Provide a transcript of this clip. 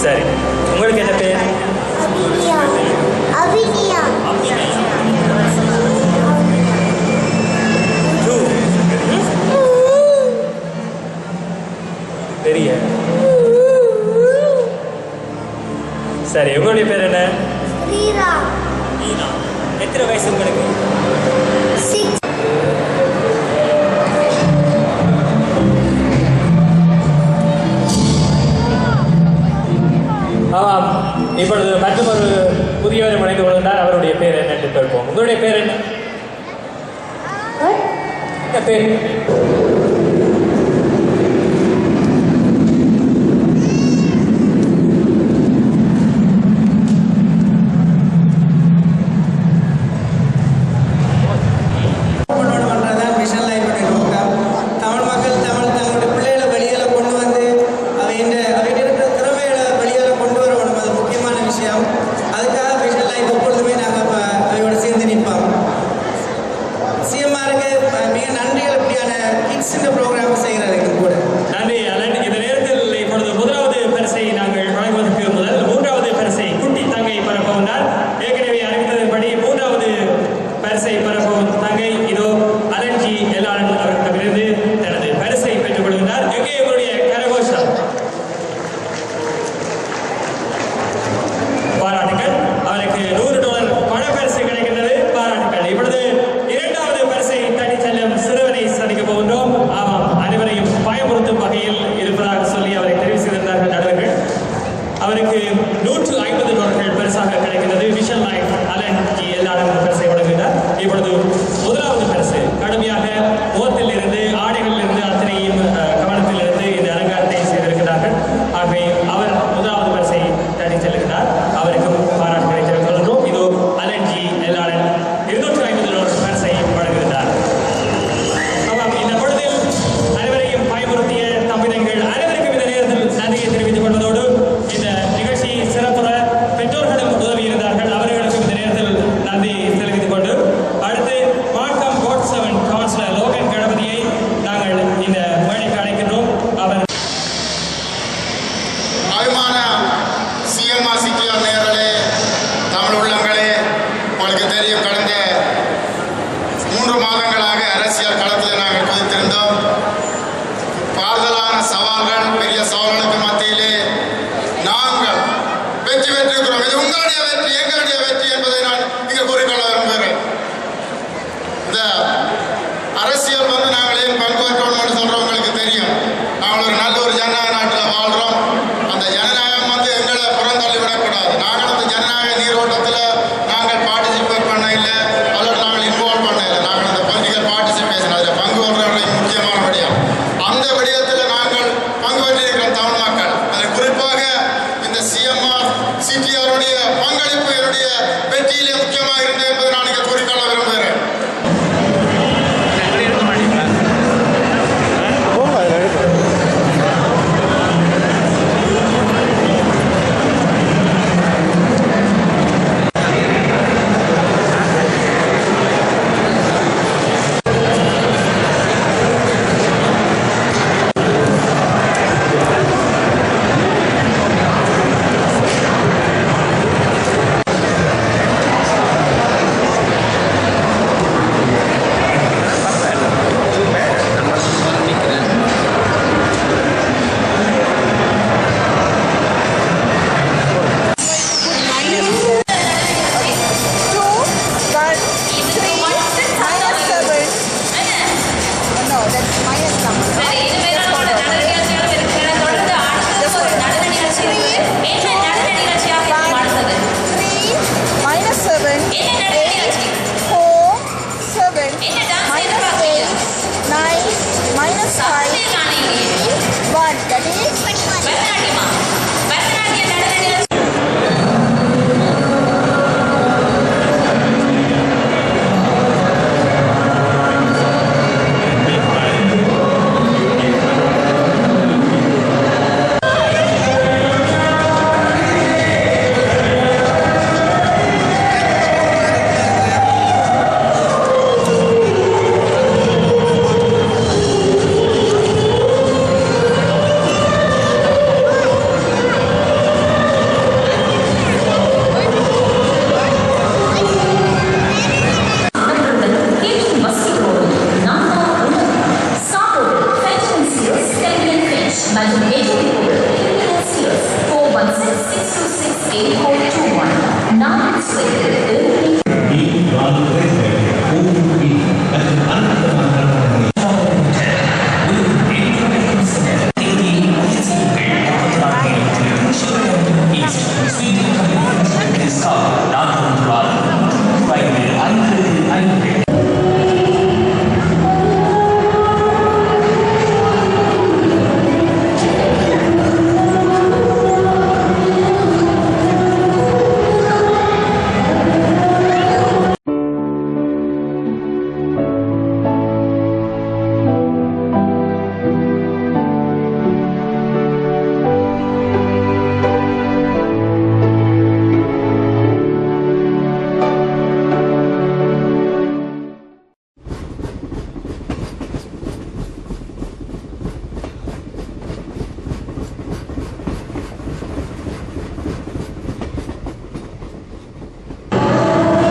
சரி, உங்களுக்கு என்ன பேர்? பெரிய. சரி, உங்களுடைய பேர் என்ன? எத்தனை வயசு உங்களுக்கு? ஆமாம், இப்பொழுது மற்றொரு புதியவரை முனைந்து கொள்கின்றார். அவருடைய பேர் என்ன என்று கேட்போம். உங்களுடைய பேர் என்ன? பேர் மிக நன்றிகள் இப்படியான சவால்கள், பெரிய சவால்களுக்கு மத்தியிலே நாங்கள் வெற்றி பெற்றிருக்கிறோம். இது உங்களுடைய வெற்றி, எங்களுடைய வெற்றி என்பதை நான் இங்கே கூறிக்கொள்ள விரும்புகிறேன். இந்த அரசியல் நாங்கள் ஏன் பங்கு பெற்றோம் என்று சொல்றவங்களுக்கு தெரியும். நாங்கள் ஒரு நல்ல ஒரு ஜனநாயக நாட்டில் வாழ்றோம். அந்த ஜனநாயகம் எங்களை புறந்தள்ளி விடக்கூடாது. நாங்கள் அந்த ஜனநாயக நீரோட்டத்தில் நாங்கள் பார்ட்டிசிபேட் பண்ண இல்லை, அதோடு நாங்கள் இன்வால்வ் பண்ண இல்லை. நாங்கள் அந்த பொலிட்டிக்கல் பார்ட்டிசிபேஷன் அதில் பங்கு கொள்றவர்களுடைய முக்கியமான விடயம். அந்த விடயத்தில் நாங்கள் பங்கு பெற்றிருக்கிற தமிழ் மக்கள், அதில் குறிப்பாக இந்த சிஎம்ஆர் சிடிஆருடைய பங்களிப்பு என்னுடைய வெற்றியிலே முக்கியமாக இருந்தது என்பதை நான் இங்கே கூறிக்கொள்ள விரும்புகிறேன். Imagine 8 people, 416 626 8